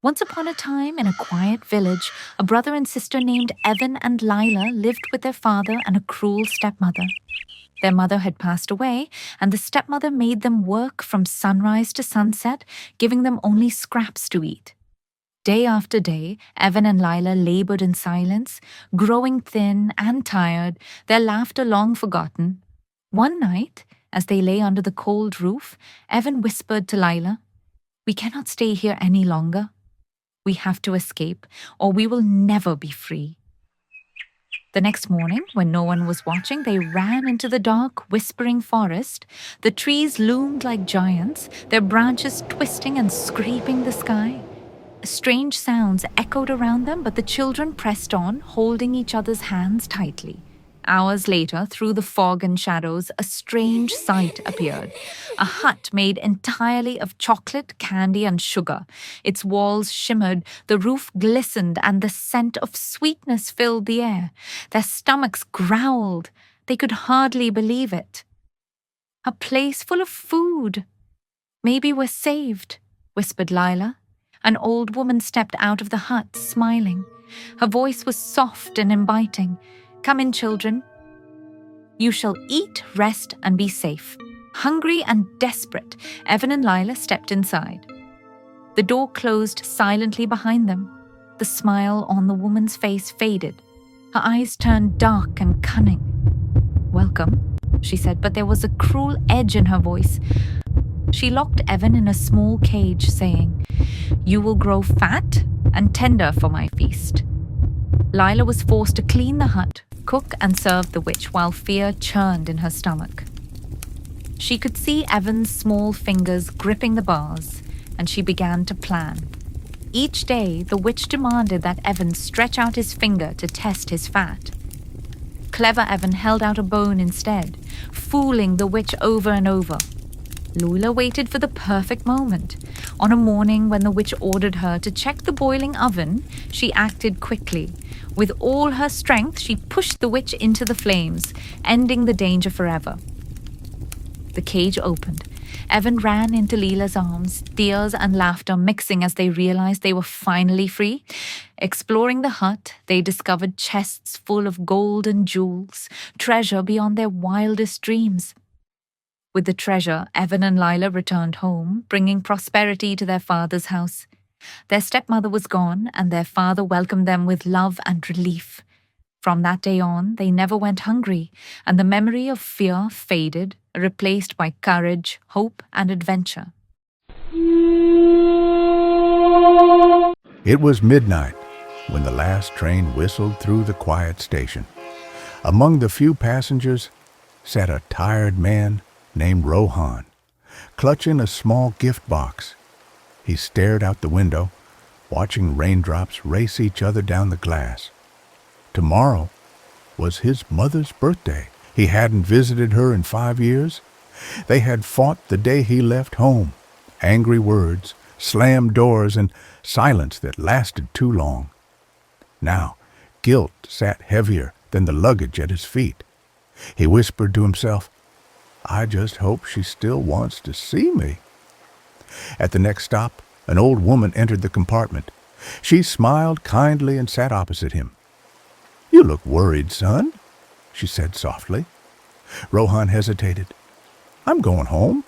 Once upon a time, in a quiet village, a brother and sister named Evan and Lila lived with their father and a cruel stepmother. Their mother had passed away, and the stepmother made them work from sunrise to sunset, giving them only scraps to eat. Day after day, Evan and Lila labored in silence, growing thin and tired, their laughter long forgotten. One night, as they lay under the cold roof, Evan whispered to Lila, "We cannot stay here any longer. We have to escape, or we will never be free." The next morning, when no one was watching, they ran into the dark, whispering forest. The trees loomed like giants, their branches twisting and scraping the sky. Strange sounds echoed around them, but the children pressed on, holding each other's hands tightly. Hours later, through the fog and shadows, a strange sight appeared. A hut made entirely of chocolate, candy, and sugar. Its walls shimmered, the roof glistened, and the scent of sweetness filled the air. Their stomachs growled. They could hardly believe it. "A place full of food. Maybe we're saved," whispered Lila. An old woman stepped out of the hut, smiling. Her voice was soft and inviting. "Come in, children. You shall eat, rest, and be safe." Hungry and desperate, Evan and Lila stepped inside. The door closed silently behind them. The smile on the woman's face faded. Her eyes turned dark and cunning. "Welcome," she said, but there was a cruel edge in her voice. She locked Evan in a small cage, saying, "You will grow fat and tender for my feast." Lila was forced to clean the hut, cook and serve the witch while fear churned in her stomach. She could see Evan's small fingers gripping the bars, and she began to plan. Each day, the witch demanded that Evan stretch out his finger to test his fat. Clever Evan held out a bone instead, fooling the witch over and over. Lila waited for the perfect moment. On a morning when the witch ordered her to check the boiling oven, she acted quickly. With all her strength, she pushed the witch into the flames, ending the danger forever. The cage opened. Evan ran into Lila's arms, tears and laughter mixing as they realized they were finally free. Exploring the hut, they discovered chests full of gold and jewels, treasure beyond their wildest dreams. With the treasure, Evan and Lila returned home, bringing prosperity to their father's house. Their stepmother was gone, and their father welcomed them with love and relief. From that day on, they never went hungry, and the memory of fear faded, replaced by courage, hope, and adventure. It was midnight when the last train whistled through the quiet station. Among the few passengers sat a tired man named Rohan, clutching a small gift box. He stared out the window, watching raindrops race each other down the glass. Tomorrow was his mother's birthday. He hadn't visited her in 5 years. They had fought the day he left home. Angry words, slammed doors, and silence that lasted too long. Now, guilt sat heavier than the luggage at his feet. He whispered to himself, "I just hope she still wants to see me." At the next stop, an old woman entered the compartment. She smiled kindly and sat opposite him. "You look worried, son," she said softly. Rohan hesitated. "I'm going home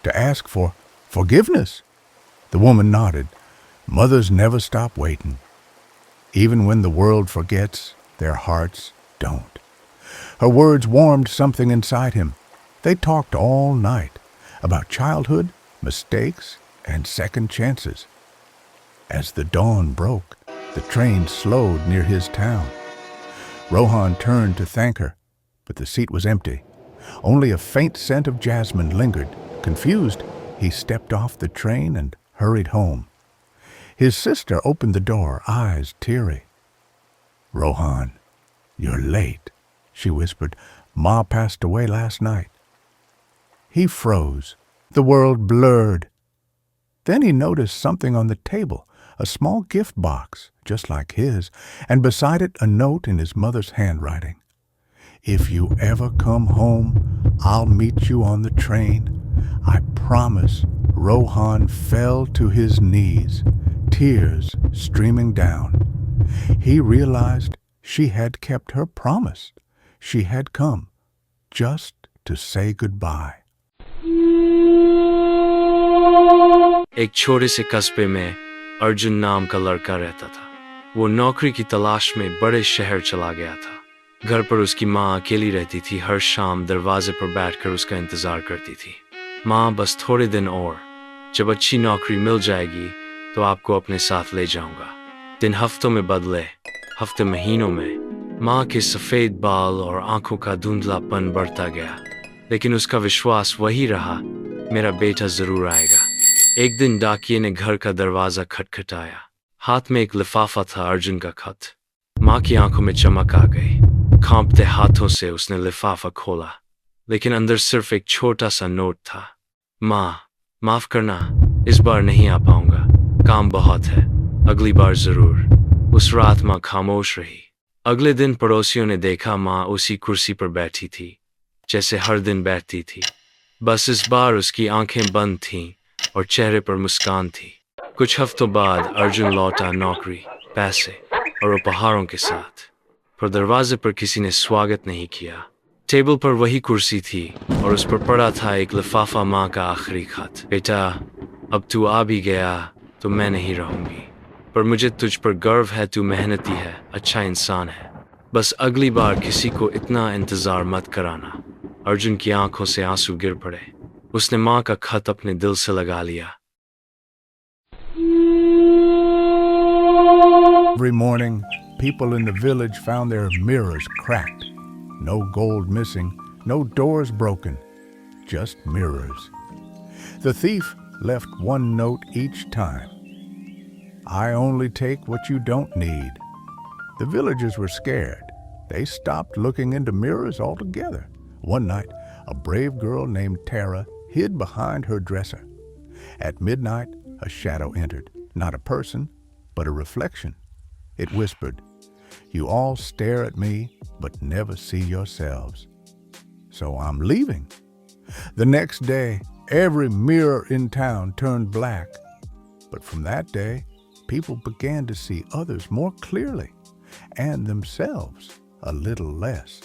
to ask for forgiveness." The woman nodded. Mothers never stop waiting. Even when the world forgets, their hearts don't. Her words warmed something inside him. They talked all night about childhood, mistakes, and second chances. As the dawn broke, the train slowed near his town. Rohan turned to thank her, but the seat was empty. Only a faint scent of jasmine lingered. Confused, he stepped off the train and hurried home. His sister opened the door, eyes teary. "Rohan, you're late," she whispered. "Ma passed away last night." He froze. The world blurred. Then he noticed something on the table, a small gift box, just like his, and beside it a note in his mother's handwriting. "If you ever come home, I'll meet you on the train. I promise. Rohan fell to his knees, tears streaming down. He realized she had kept her promise. She had come just to say goodbye. एक छोटे से कस्बे में अर्जुन नाम का लड़का रहता था। वो नौकरी की तलाश में बड़े शहर चला गया था। घर पर उसकी माँ अकेली रहती थी। हर शाम दरवाजे पर बैठकर उसका इंतजार करती थी। माँ, बस थोड़े दिन और, जब अच्छी नौकरी मिल जाएगी तो आपको अपने साथ ले जाऊंगा। दिन हफ्तों में बदले, हफ्ते महीनों में। माँ के सफेद बाल और आंखों का धुंधलापन बढ़ता गया, लेकिन उसका विश्वास वही रहा, मेरा बेटा जरूर आएगा। एक दिन डाकिये ने घर का दरवाजा खटखटाया। हाथ में एक लिफाफा था, अर्जुन का खत। माँ की आंखों में चमक आ गई। कांपते हाथों से उसने लिफाफा खोला, लेकिन अंदर सिर्फ एक छोटा सा नोट था। माँ, माफ करना, इस बार नहीं आ पाऊंगा, काम बहुत है, अगली बार जरूर। उस रात माँ खामोश रही। अगले दिन पड़ोसियों ने देखा माँ उसी कुर्सी पर बैठी थी, जैसे हर दिन बैठती थी। बस इस बार उसकी आंखें बंद थीं और चेहरे पर मुस्कान थी। कुछ हफ्तों बाद अर्जुन लौटा, नौकरी, पैसे और उपहारों के साथ। पर दरवाजे पर किसी ने स्वागत नहीं किया। टेबल पर वही कुर्सी थी और उस पर पड़ा था एक लिफाफा, माँ का आखिरी खत। बेटा, अब तू आ भी गया तो मैं नहीं रहूंगी, पर मुझे तुझ पर गर्व है। तू मेहनती है, अच्छा इंसान है। बस अगली बार किसी को इतना इंतजार मत कराना। अर्जुन की आंखों से आंसू गिर पड़े। उसने माँ का खत अपने दिल से लगा लिया। Every morning, people in the village found their mirrors cracked. No gold missing, no doors broken, just mirrors. The thief left one note each time. I only take what you don't need. The villagers were scared. They stopped looking into mirrors altogether. One night, a brave girl named Tara hid behind her dresser. At midnight, a shadow entered, not a person, but a reflection. It whispered, "You all stare at me, but never see yourselves. So I'm leaving." The next day, every mirror in town turned black. But from that day, people began to see others more clearly and themselves a little less.